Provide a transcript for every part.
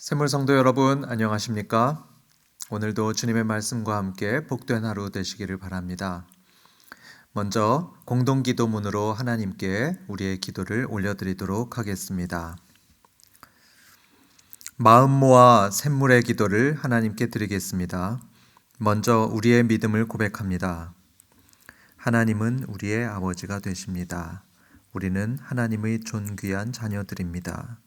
샘물 성도 여러분, 안녕하십니까? 오늘도 주님의 말씀과 함께 복된 하루 되시기를 바랍니다. 먼저 공동기도문으로 하나님께 우리의 기도를 올려드리도록 하겠습니다. 마음 모아 샘물의 기도를 하나님께 드리겠습니다. 먼저 우리의 믿음을 고백합니다. 하나님은 우리의 아버지가 되십니다. 우리는 하나님의 존귀한 자녀들입니다.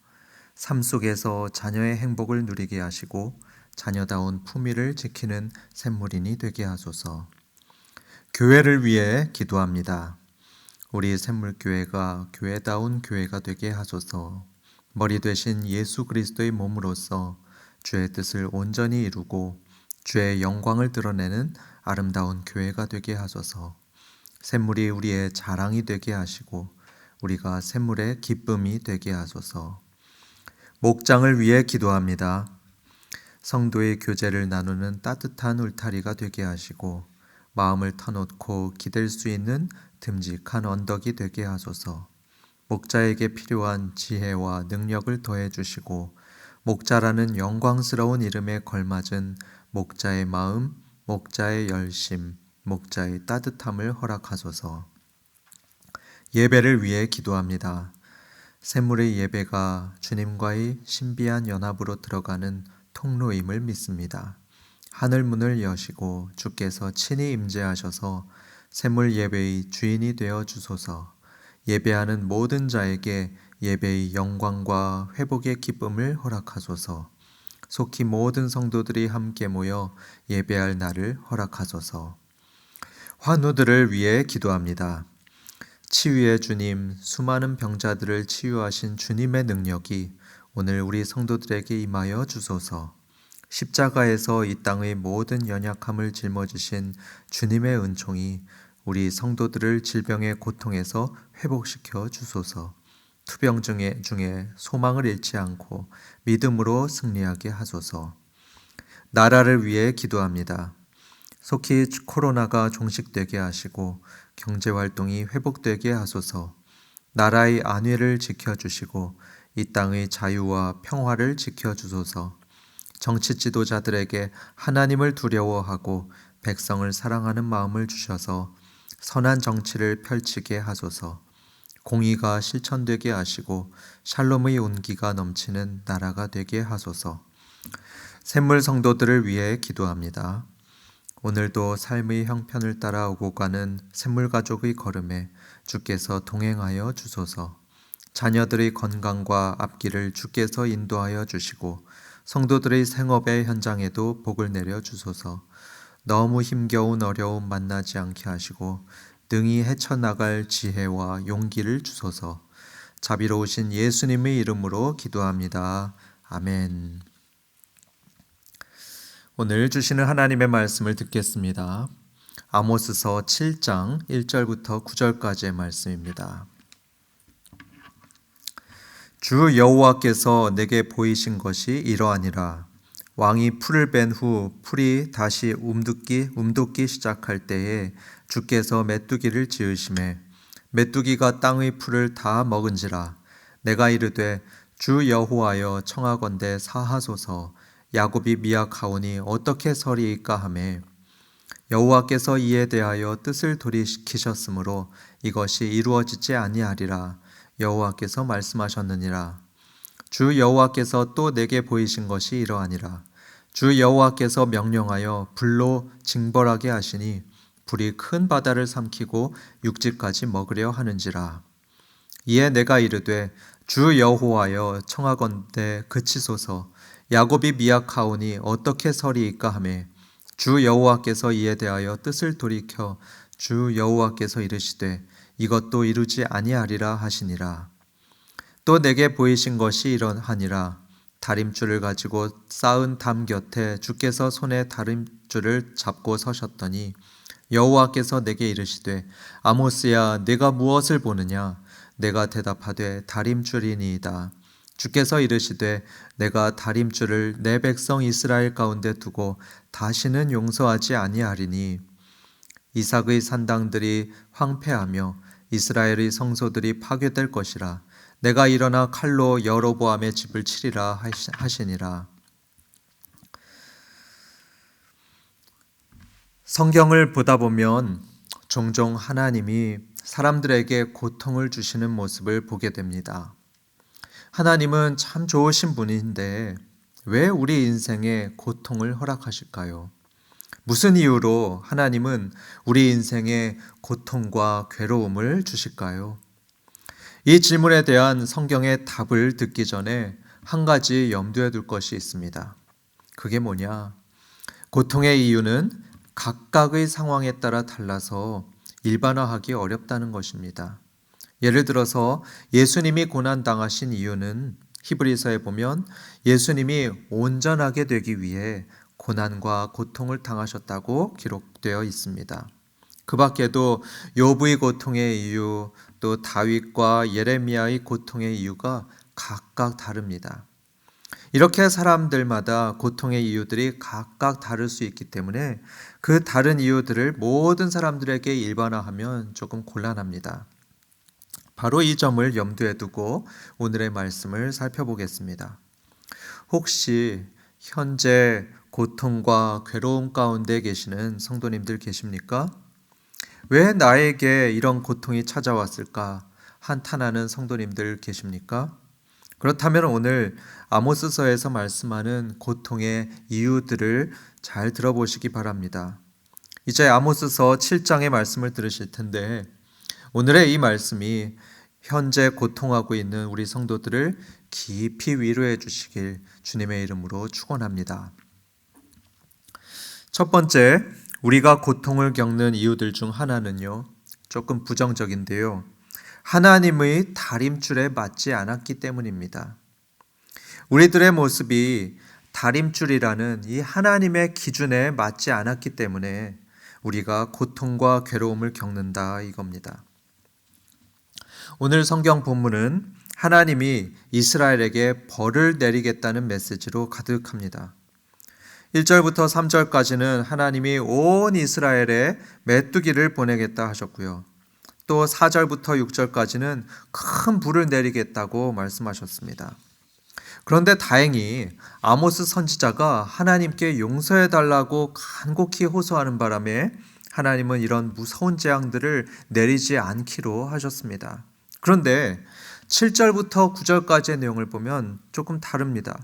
삶 속에서 자녀의 행복을 누리게 하시고 자녀다운 품위를 지키는 샘물인이 되게 하소서. 교회를 위해 기도합니다. 우리 샘물교회가 교회다운 교회가 되게 하소서. 머리 되신 예수 그리스도의 몸으로서 주의 뜻을 온전히 이루고 주의 영광을 드러내는 아름다운 교회가 되게 하소서. 샘물이 우리의 자랑이 되게 하시고 우리가 샘물의 기쁨이 되게 하소서. 목장을 위해 기도합니다. 성도의 교제를 나누는 따뜻한 울타리가 되게 하시고 마음을 터놓고 기댈 수 있는 듬직한 언덕이 되게 하소서. 목자에게 필요한 지혜와 능력을 더해 주시고 목자라는 영광스러운 이름에 걸맞은 목자의 마음, 목자의 열심, 목자의 따뜻함을 허락하소서. 예배를 위해 기도합니다. 샘물의 예배가 주님과의 신비한 연합으로 들어가는 통로임을 믿습니다. 하늘 문을 여시고 주께서 친히 임재하셔서 샘물 예배의 주인이 되어 주소서. 예배하는 모든 자에게 예배의 영광과 회복의 기쁨을 허락하소서. 속히 모든 성도들이 함께 모여 예배할 날을 허락하소서. 환우들을 위해 기도합니다. 치유의 주님, 수많은 병자들을 치유하신 주님의 능력이 오늘 우리 성도들에게 임하여 주소서. 십자가에서 이 땅의 모든 연약함을 짊어지신 주님의 은총이 우리 성도들을 질병의 고통에서 회복시켜 주소서. 투병 중에 소망을 잃지 않고 믿음으로 승리하게 하소서. 나라를 위해 기도합니다. 속히 코로나가 종식되게 하시고 경제활동이 회복되게 하소서. 나라의 안위를 지켜주시고 이 땅의 자유와 평화를 지켜주소서. 정치 지도자들에게 하나님을 두려워하고 백성을 사랑하는 마음을 주셔서 선한 정치를 펼치게 하소서. 공의가 실천되게 하시고 샬롬의 온기가 넘치는 나라가 되게 하소서. 샘물 성도들을 위해 기도합니다. 오늘도 삶의 형편을 따라 오고 가는 샘물가족의 걸음에 주께서 동행하여 주소서. 자녀들의 건강과 앞길을 주께서 인도하여 주시고 성도들의 생업의 현장에도 복을 내려 주소서. 너무 힘겨운 어려움 만나지 않게 하시고 능히 헤쳐나갈 지혜와 용기를 주소서. 자비로우신 예수님의 이름으로 기도합니다. 아멘. 오늘 주시는 하나님의 말씀을 듣겠습니다. 아모스서 7장 1절부터 9절까지의 말씀입니다. 주 여호와께서 내게 보이신 것이 이러하니라. 왕이 풀을 뺀 후 풀이 다시 움돋기 시작할 때에 주께서 메뚜기를 지으시매 메뚜기가 땅의 풀을 다 먹은지라. 내가 이르되 주 여호와여 청하건대 사하소서. 야곱이 미약하오니 어떻게 서리이까 하매 여호와께서 이에 대하여 뜻을 돌이키셨으므로 이것이 이루어지지 아니하리라. 여호와께서 말씀하셨느니라. 주 여호와께서 또 내게 보이신 것이 이러하니라. 주 여호와께서 명령하여 불로 징벌하게 하시니 불이 큰 바다를 삼키고 육지까지 먹으려 하는지라. 이에 내가 이르되 주 여호와여 청하건대 그치소서. 야곱이 미약하오니 어떻게 서리이까 하매 주 여호와께서 이에 대하여 뜻을 돌이켜 주 여호와께서 이르시되 이것도 이루지 아니하리라 하시니라. 또 내게 보이신 것이 이러하니라. 다림줄을 가지고 쌓은 담 곁에 주께서 손에 다림줄을 잡고 서셨더니 여호와께서 내게 이르시되 아모스야 내가 무엇을 보느냐. 내가 대답하되 다림줄이니이다. 주께서 이르시되 내가 다림줄을 내 백성 이스라엘 가운데 두고 다시는 용서하지 아니하리니 이삭의 산당들이 황폐하며 이스라엘의 성소들이 파괴될 것이라. 내가 일어나 칼로 여로보암의 집을 치리라 하시니라. 성경을 보다 보면 종종 하나님이 사람들에게 고통을 주시는 모습을 보게 됩니다. 하나님은 참 좋으신 분인데 왜 우리 인생에 고통을 허락하실까요? 무슨 이유로 하나님은 우리 인생에 고통과 괴로움을 주실까요? 이 질문에 대한 성경의 답을 듣기 전에 한 가지 염두에 둘 것이 있습니다. 그게 뭐냐? 고통의 이유는 각각의 상황에 따라 달라서 일반화하기 어렵다는 것입니다. 예를 들어서 예수님이 고난당하신 이유는 히브리서에 보면 예수님이 온전하게 되기 위해 고난과 고통을 당하셨다고 기록되어 있습니다. 그 밖에도 욥의 고통의 이유, 또 다윗과 예레미야의 고통의 이유가 각각 다릅니다. 이렇게 사람들마다 고통의 이유들이 각각 다를 수 있기 때문에 그 다른 이유들을 모든 사람들에게 일반화하면 조금 곤란합니다. 바로 이 점을 염두에 두고 오늘의 말씀을 살펴보겠습니다. 혹시 현재 고통과 괴로움 가운데 계시는 성도님들 계십니까? 왜 나에게 이런 고통이 찾아왔을까 한탄하는 성도님들 계십니까? 그렇다면 오늘 아모스서에서 말씀하는 고통의 이유들을 잘 들어보시기 바랍니다. 이제 아모스서 7장의 말씀을 들으실 텐데 오늘의 이 말씀이 현재 고통하고 있는 우리 성도들을 깊이 위로해 주시길 주님의 이름으로 축원합니다. 첫 번째, 우리가 고통을 겪는 이유들 중 하나는요, 조금 부정적인데요. 하나님의 다림줄에 맞지 않았기 때문입니다. 우리들의 모습이 다림줄이라는 이 하나님의 기준에 맞지 않았기 때문에 우리가 고통과 괴로움을 겪는다 이겁니다. 오늘 성경 본문은 하나님이 이스라엘에게 벌을 내리겠다는 메시지로 가득합니다. 1절부터 3절까지는 하나님이 온 이스라엘에 메뚜기를 보내겠다 하셨고요. 또 4절부터 6절까지는 큰 불을 내리겠다고 말씀하셨습니다. 그런데 다행히 아모스 선지자가 하나님께 용서해달라고 간곡히 호소하는 바람에 하나님은 이런 무서운 재앙들을 내리지 않기로 하셨습니다. 그런데 7절부터 9절까지의 내용을 보면 조금 다릅니다.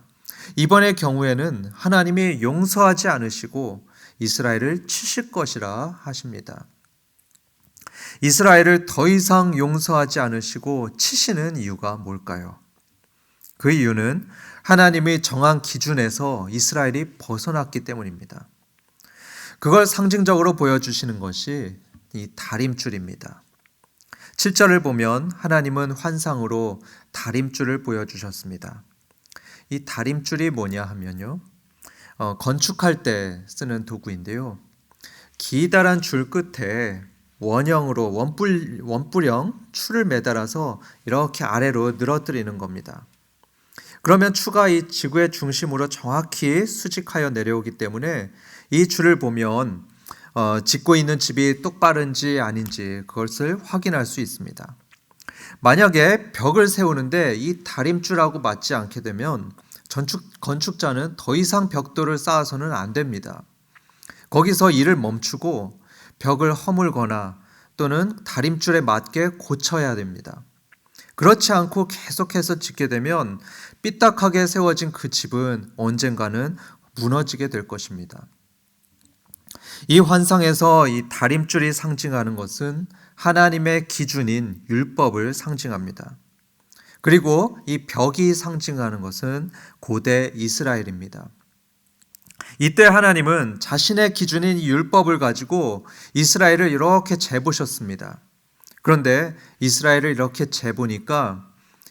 이번의 경우에는 하나님이 용서하지 않으시고 이스라엘을 치실 것이라 하십니다. 이스라엘을 더 이상 용서하지 않으시고 치시는 이유가 뭘까요? 그 이유는 하나님이 정한 기준에서 이스라엘이 벗어났기 때문입니다. 그걸 상징적으로 보여주시는 것이 이 다림줄입니다. 7절을 보면 하나님은 환상으로 다림줄을 보여주셨습니다. 이 다림줄이 뭐냐 하면요, 건축할 때 쓰는 도구인데요. 기다란 줄 끝에 원형으로 원뿔형 추를 매달아서 이렇게 아래로 늘어뜨리는 겁니다. 그러면 추가 이 지구의 중심으로 정확히 수직하여 내려오기 때문에 이 줄을 보면 짓고 있는 집이 똑바른지 아닌지 그것을 확인할 수 있습니다. 만약에 벽을 세우는데 이 다림줄하고 맞지 않게 되면 건축자는 더 이상 벽돌을 쌓아서는 안 됩니다. 거기서 일을 멈추고 벽을 허물거나 또는 다림줄에 맞게 고쳐야 됩니다. 그렇지 않고 계속해서 짓게 되면 삐딱하게 세워진 그 집은 언젠가는 무너지게 될 것입니다. 이 환상에서 이 다림줄이 상징하는 것은 하나님의 기준인 율법을 상징합니다. 그리고 이 벽이 상징하는 것은 고대 이스라엘입니다. 이때 하나님은 자신의 기준인 율법을 가지고 이스라엘을 이렇게 재보셨습니다. 그런데 이스라엘을 이렇게 재보니까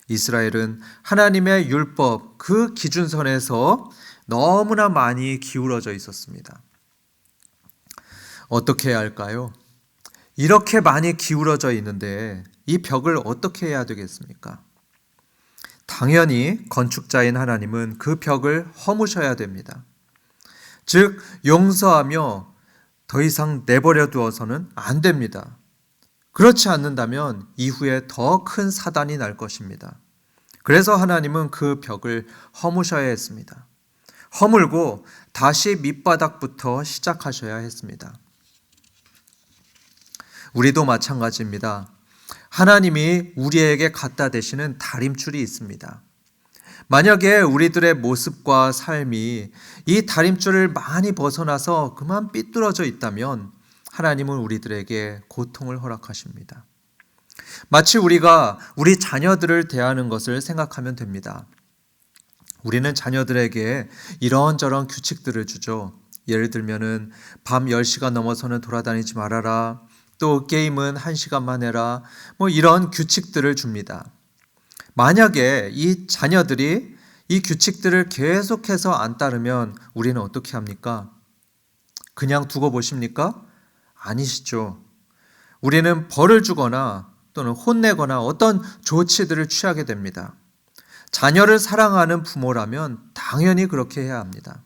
이스라엘은 하나님의 율법, 그 기준선에서 너무나 많이 기울어져 있었습니다. 어떻게 해야 할까요? 이렇게 많이 기울어져 있는데 이 벽을 어떻게 해야 되겠습니까? 당연히 건축자인 하나님은 그 벽을 허무셔야 됩니다. 즉 용서하며 더 이상 내버려 두어서는 안 됩니다. 그렇지 않는다면 이후에 더 큰 사단이 날 것입니다. 그래서 하나님은 그 벽을 허무셔야 했습니다. 허물고 다시 밑바닥부터 시작하셔야 했습니다. 우리도 마찬가지입니다. 하나님이 우리에게 갖다 대시는 다림줄이 있습니다. 만약에 우리들의 모습과 삶이 이 다림줄을 많이 벗어나서 그만 삐뚤어져 있다면 하나님은 우리들에게 고통을 허락하십니다. 마치 우리가 우리 자녀들을 대하는 것을 생각하면 됩니다. 우리는 자녀들에게 이런저런 규칙들을 주죠. 예를 들면은 밤 10시가 넘어서는 돌아다니지 말아라. 또 게임은 1시간만 해라. 이런 규칙들을 줍니다. 만약에 이 자녀들이 이 규칙들을 계속해서 안 따르면 우리는 어떻게 합니까? 그냥 두고 보십니까? 아니시죠. 우리는 벌을 주거나 또는 혼내거나 어떤 조치들을 취하게 됩니다. 자녀를 사랑하는 부모라면 당연히 그렇게 해야 합니다.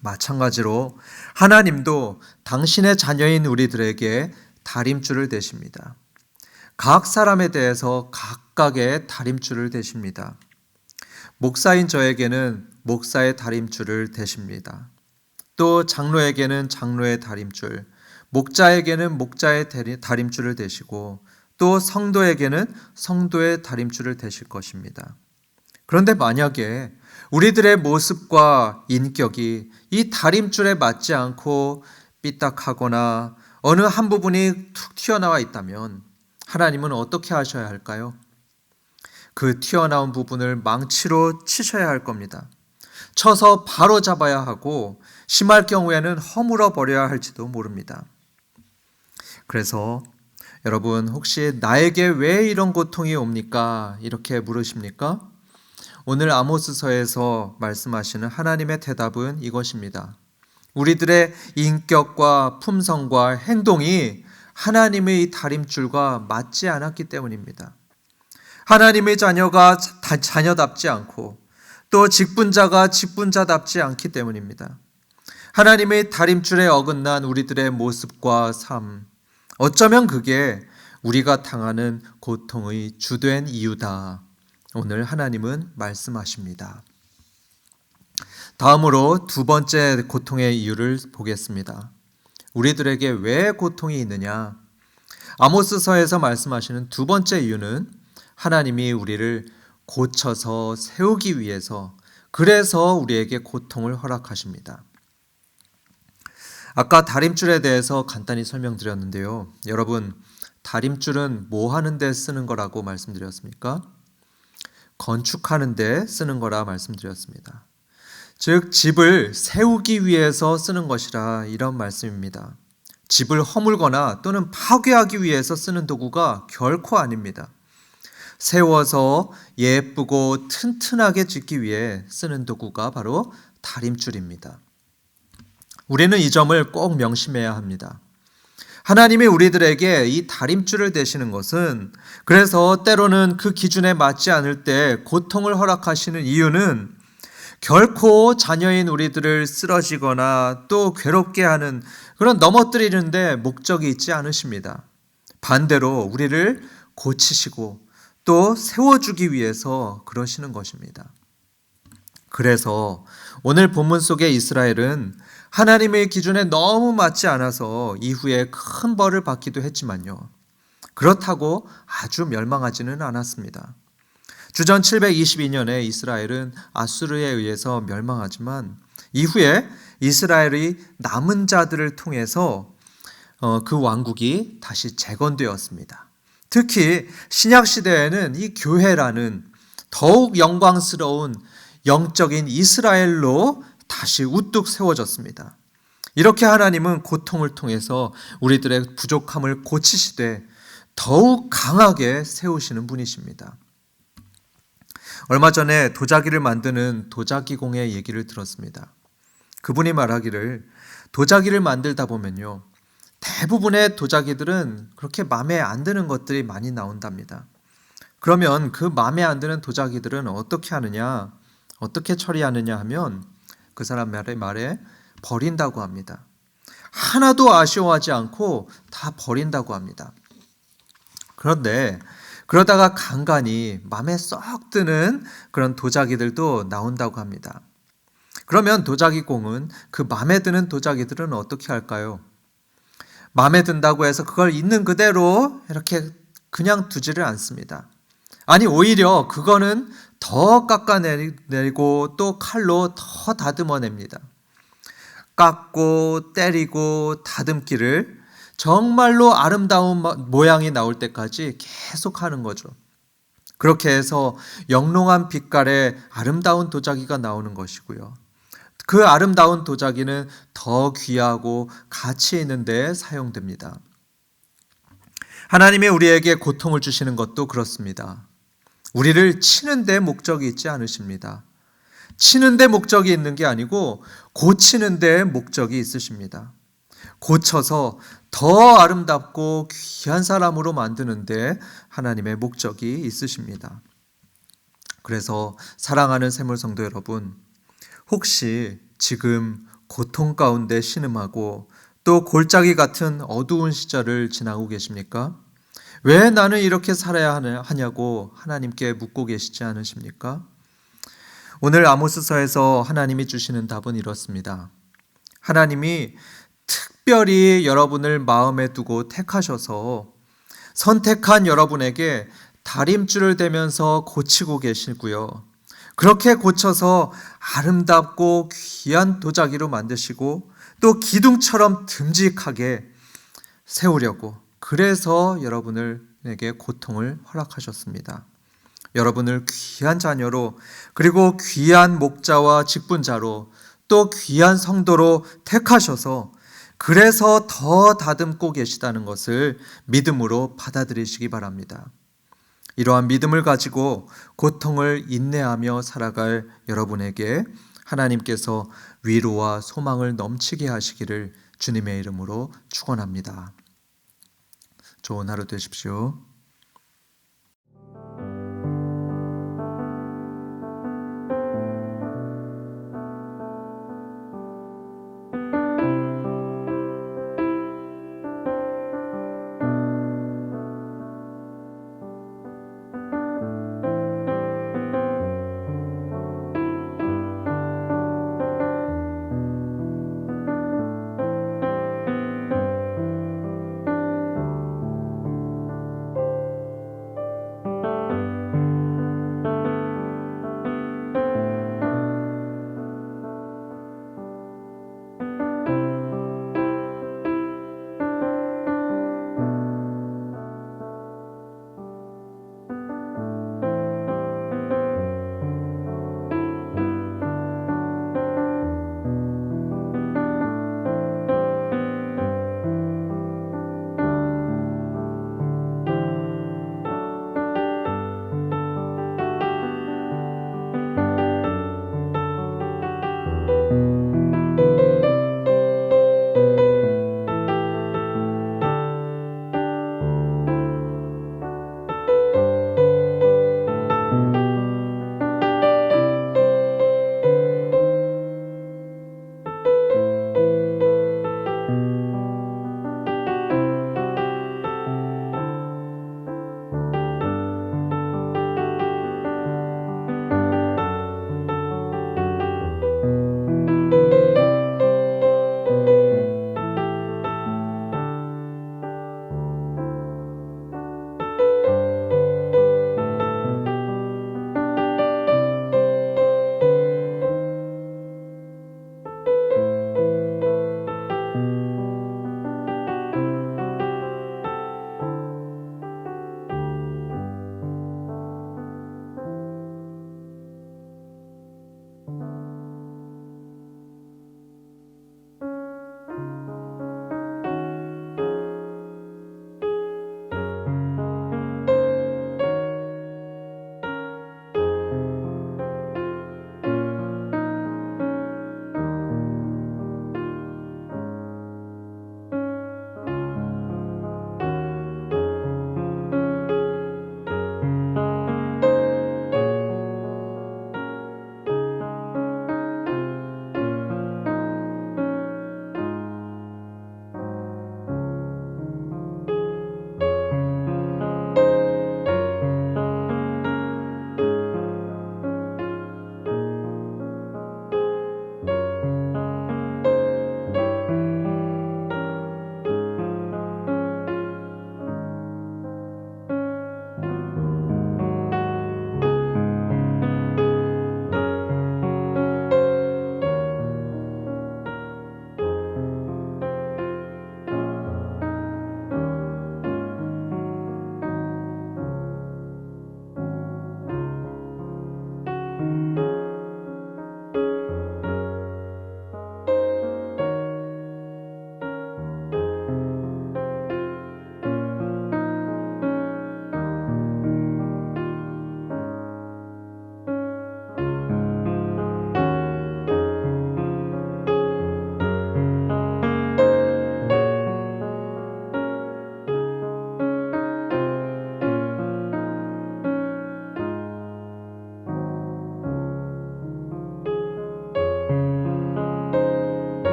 마찬가지로 하나님도 당신의 자녀인 우리들에게 다림줄을 대십니다. 각 사람에 대해서 각각의 다림줄을 대십니다. 목사인 저에게는 목사의 다림줄을 대십니다. 또 장로에게는 장로의 다림줄, 목자에게는 목자의 다림줄을 대시고 또 성도에게는 성도의 다림줄을 대실 것입니다. 그런데 만약에 우리들의 모습과 인격이 이 다림줄에 맞지 않고 삐딱하거나 어느 한 부분이 툭 튀어나와 있다면 하나님은 어떻게 하셔야 할까요? 그 튀어나온 부분을 망치로 치셔야 할 겁니다. 쳐서 바로 잡아야 하고 심할 경우에는 허물어 버려야 할지도 모릅니다. 그래서 여러분 혹시 나에게 왜 이런 고통이 옵니까? 이렇게 물으십니까? 오늘 아모스서에서 말씀하시는 하나님의 대답은 이것입니다. 우리들의 인격과 품성과 행동이 하나님의 이 다림줄과 맞지 않았기 때문입니다. 하나님의 자녀가 자녀답지 않고 또 직분자가 직분자답지 않기 때문입니다. 하나님의 다림줄에 어긋난 우리들의 모습과 삶, 어쩌면 그게 우리가 당하는 고통의 주된 이유다. 오늘 하나님은 말씀하십니다. 다음으로 두 번째 고통의 이유를 보겠습니다. 우리들에게 왜 고통이 있느냐? 아모스서에서 말씀하시는 두 번째 이유는 하나님이 우리를 고쳐서 세우기 위해서, 그래서 우리에게 고통을 허락하십니다. 아까 다림줄에 대해서 간단히 설명드렸는데요. 여러분, 다림줄은 뭐 하는 데 쓰는 거라고 말씀드렸습니까? 건축하는 데 쓰는 거라 말씀드렸습니다. 즉 집을 세우기 위해서 쓰는 것이라 이런 말씀입니다. 집을 허물거나 또는 파괴하기 위해서 쓰는 도구가 결코 아닙니다. 세워서 예쁘고 튼튼하게 짓기 위해 쓰는 도구가 바로 다림줄입니다. 우리는 이 점을 꼭 명심해야 합니다. 하나님이 우리들에게 이 다림줄을 대시는 것은, 그래서 때로는 그 기준에 맞지 않을 때 고통을 허락하시는 이유는 결코 자녀인 우리들을 쓰러지거나 또 괴롭게 하는 그런 넘어뜨리는데 목적이 있지 않으십니다. 반대로 우리를 고치시고 또 세워주기 위해서 그러시는 것입니다. 그래서 오늘 본문 속의 이스라엘은 하나님의 기준에 너무 맞지 않아서 이후에 큰 벌을 받기도 했지만요. 그렇다고 아주 멸망하지는 않았습니다. 주전 722년에 이스라엘은 아수르에 의해서 멸망하지만 이후에 이스라엘의 남은 자들을 통해서 그 왕국이 다시 재건되었습니다. 특히 신약시대에는 이 교회라는 더욱 영광스러운 영적인 이스라엘로 다시 우뚝 세워졌습니다. 이렇게 하나님은 고통을 통해서 우리들의 부족함을 고치시되 더욱 강하게 세우시는 분이십니다. 얼마 전에 도자기를 만드는 도자기공의 얘기를 들었습니다. 그분이 말하기를 도자기를 만들다 보면요, 대부분의 도자기들은 그렇게 마음에 안 드는 것들이 많이 나온답니다. 그러면 그 마음에 안 드는 도자기들은 어떻게 하느냐, 어떻게 처리하느냐 하면 그 사람 말에 버린다고 합니다. 하나도 아쉬워하지 않고 다 버린다고 합니다. 그런데 그러다가 간간이 마음에 쏙 드는 그런 도자기들도 나온다고 합니다. 그러면 도자기 공은 그 마음에 드는 도자기들은 어떻게 할까요? 마음에 든다고 해서 그걸 있는 그대로 이렇게 그냥 두지를 않습니다. 아니, 오히려 그거는 더 깎아내고 또 칼로 더 다듬어냅니다. 깎고 때리고 다듬기를 정말로 아름다운 모양이 나올 때까지 계속 하는 거죠. 그렇게 해서 영롱한 빛깔의 아름다운 도자기가 나오는 것이고요. 그 아름다운 도자기는 더 귀하고 가치 있는 데 사용됩니다. 하나님이 우리에게 고통을 주시는 것도 그렇습니다. 우리를 치는 데 목적이 있지 않으십니다. 치는 데 목적이 있는 게 아니고 고치는 데 목적이 있으십니다. 고쳐서 더 아름답고 귀한 사람으로 만드는 데 하나님의 목적이 있으십니다. 그래서 사랑하는 샘물성도 여러분, 혹시 지금 고통 가운데 신음하고 또 골짜기 같은 어두운 시절을 지나고 계십니까? 왜 나는 이렇게 살아야 하냐고 하나님께 묻고 계시지 않으십니까? 오늘 아모스서에서 하나님이 주시는 답은 이렇습니다. 하나님이 특별히 여러분을 마음에 두고 택하셔서 선택한 여러분에게 다림줄을 대면서 고치고 계시고요. 그렇게 고쳐서 아름답고 귀한 도자기로 만드시고 또 기둥처럼 듬직하게 세우려고, 그래서 여러분에게 고통을 허락하셨습니다. 여러분을 귀한 자녀로, 그리고 귀한 목자와 직분자로, 또 귀한 성도로 택하셔서 그래서 더 다듬고 계시다는 것을 믿음으로 받아들이시기 바랍니다. 이러한 믿음을 가지고 고통을 인내하며 살아갈 여러분에게 하나님께서 위로와 소망을 넘치게 하시기를 주님의 이름으로 축원합니다. 좋은 하루 되십시오.